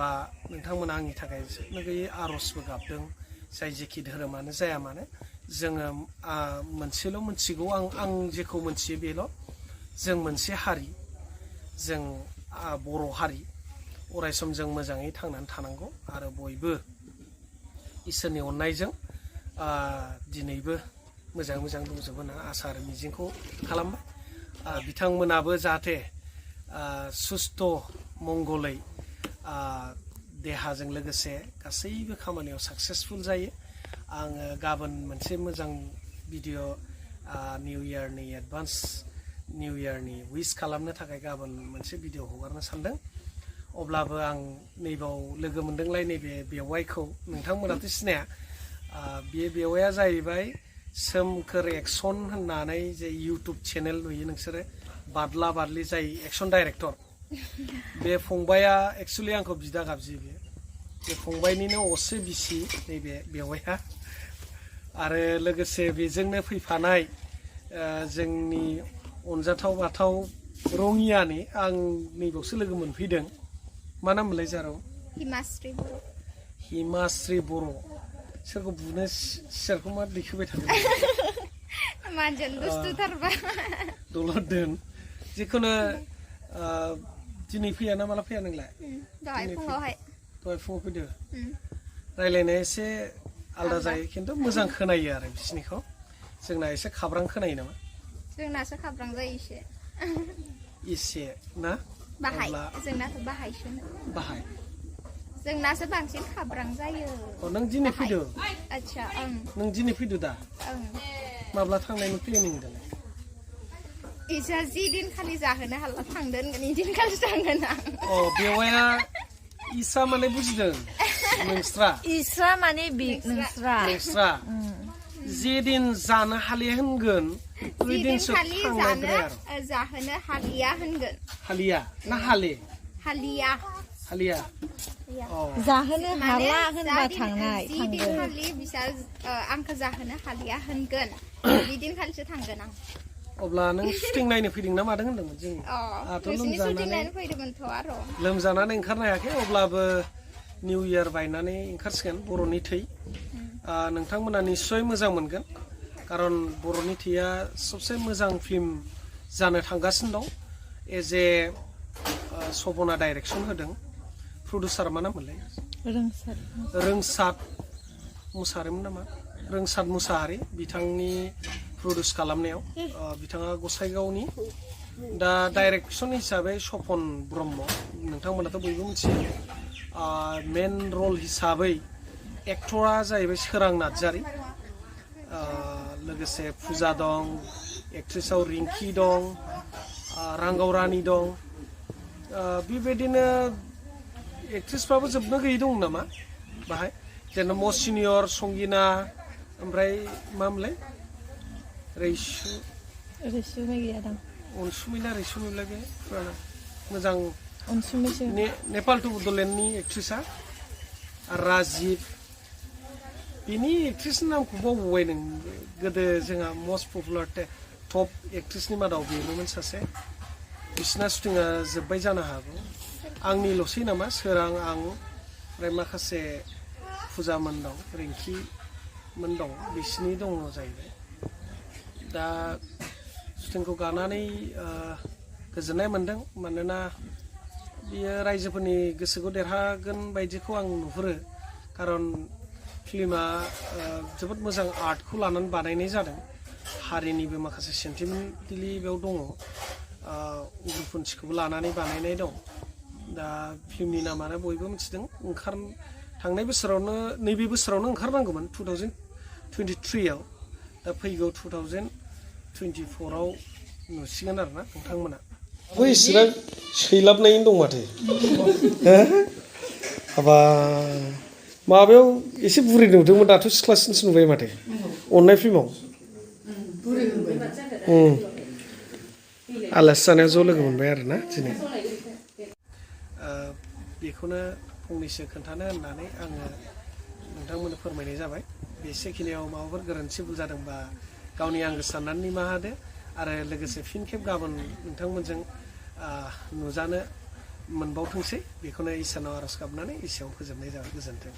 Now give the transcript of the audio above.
बा नोंथांमोना आंनि थाखाय जोबनो गैयै आर'जबो गाबदों जाय जेखि धोरोमानो जाया मानो जोङो मोनसेल' मोनथिगौ आं जेखौ मोनथियो बेल' जों मोनसे हारि जों बर' हारि अरायसम जों मोजाङै थांनानै थानांगौ आरो बयबो इसोरनि अननायजों दिनैबो मोजाङै मोजां दंजोबो होनना आसा आरो मिजिंखौ खालामबाय बिथांमोनाबो जाहाथे सुस्थ' मंगलै देहाजों लोगोसे गासैबो खामानियाव साक्सेसफुल जायो आङो गाबोन मोनसे मोजां भिडिअ निउ इयारनि एडभान्स निउ इयारनि उइस खालामनो थाखाय गाबोन मोनसे भिडिअ हगारनो सानदों अब्लाबो आं नैबाव लोगो मोनदोंलाय नैबे बेवाइखौ नोंथांमोनाथ' सिनाया बे बेवाइया जाहैबाय सोमखोर एक्सन होननानै जे इउटुब चेनेल नुयो नोंसोरो बादला बादलि जाय एक्सन डाइरेक्टर बे फंबाया एक्सुअलि आंखौ बिदा गाबजि बे फंबायनिनो असे बिसि नैबे बेवाइया आरो लोगोसे बेजोंनो फैफानाय जोंनि अनजाथाव बाथाव रङियानि आं नैबावसो लोगो मोनफैदों मा नाम मोनलाय जाराव हिमाश्री बर' सोरखौ बुनो सियारखौ मा दैखोबाय थादों दलद दोन जिखुनु दिनै फैया ना माला फैया नोंलाय दहाय फुङाव फैदो रायलायनाया एसे आलदा जायो खिन्थु मोजां खोनायो आरो बिसिनिखौ जोंना एसे खाब्रां खोनायो नामा जोंनासो खाब्रां जायो एसे ना बाहाय जोंनासो बाहायसो बाहाय जोंनासो बांसिन खाब्रां जायो नों दिनै फैदो आच्छा नों दिनै फैदो दा माब्ला थांनायनि प्लेनिं दालाय इसा जि दिनखालि जाहोनो हाला थांदों इदिनखालि थांगोन आं बेवाया इसा माने बुजिदों नोंस्रा इस्रा माने नोंस्रा जे दिन जानो हालिया होनगोन बे दिनसो थांनायद्राय आरो जाहोनो हालिया होनगोन हालिया ना हाले हालिया जाहोनो हाला होनबा थांनाय जि दिनखालि बिसा आंखौ जाहोनो हालिया होनगोन बे दिनखालिसो थांगोन आं अब्ला नों शुटिं नायनो फैदों ना मादों होनदोंमोन जों लोमजानानै ओंखारनो हायाखै अब्लाबो निउ इयार बायनानै ओंखारसिगोन बर'नि थै नोंथांमोना निस्सय मोजां मोनगोन खारन बर'नि थैया सबसे मोजां फिल्म जानो थांगासिनो दं एज ए सपना डाइरेक्सन होदों प्रडिउसार मा नाम मोनलाय रोंसाद मुसाहारिमोन नामा रोंसाद मुसाहारि बिथांनि प्रडिउस खालामनायाव बिथाङा गसाइगावनि दा डाइरेक्सन हिसाबै सपन ब्रह्म नोंथांमोनाथ' बयबो मिथियो मेन रल हिसाबै एक्टरा जाहैबाय सोरां नार्जारि लोगोसे फुजा दं एक्ट्रेसाव रिंकि दं रांगाव रानि दं बेबायदिनो एक्ट्रेसफ्राबो जोबनो गैयै दं नामा बाहाय जेनेबा मस्ट सिनियर संगिना ओमफ्राय मा मोनलाय रैसुमै गैया दां अनसुमै ना रैसुमैलाय बे फुराना मोजां अनसुमैसो नेपाल टु बड'लेण्डनि एक्ट्रेसा राजिब बिनि एक्ट्रेसनि नामखौ बावबाय नों गोदो जोंहा मस्ट पपुलार टप एक्ट्रेसनि मादाव बेनोमोन सासे बिसिना शुटिंआ जोब्बाय जानो हागौ आंनिल'सै नामा सोरां आं ओमफ्राय माखासे फुजामोन दं रिंकिमोन दं बिसिनि दङ जाहैबाय दा शुटिंखौ गानानै गोजोननाय मोनदों मानोना बियो रायजोफोरनि गोसोखौ देरहागोन बायदिखौ आं नुहुरो खारन फिल्मा जोबोद मोजां आर्टखौ लानानै बानायनाय जादों हारिनिबो माखासे सेन्टिमेन्टेलि बेयाव दङ उग्रपन्थिखौबो लानानै बानायनाय दं दा फिल्मनि नामानो बयबो मिथिदों थांनाय बोसोरावनो नैबे बोसोरावनो ओंखारनांगौमोन 2023आव दा फैगौ 2024आव नुसिगोन आरोना नोंथांमोना इसिबां सैलाबनायनि दं माथो हाबा माबायाव एसे बुरि नुदोंमोन दाथ' सिख्लासिनसो नुबाय माथो अननाय फिल्माव आलासि जानायाव ज' लोगो मोनबाय आरोना दिनै बेखौनो फंनैसो खोन्थानो होननानै आङो नोंथांमोननो फोरमायनाय जाबाय बेसेखिनियाव माबाफोर गोरोन्थि भुल जादोंबा गावनि आंगो साननानै निमाहा होदो आरो लोगोसे फिन खेब गाबोन नोंथांमोनजों नुजानो मोनबावथोंसै बेखौनो इसोरनाव आर'ज गाबनानै एसेयाव फोजोबनाय जाबाय गोजोन्थों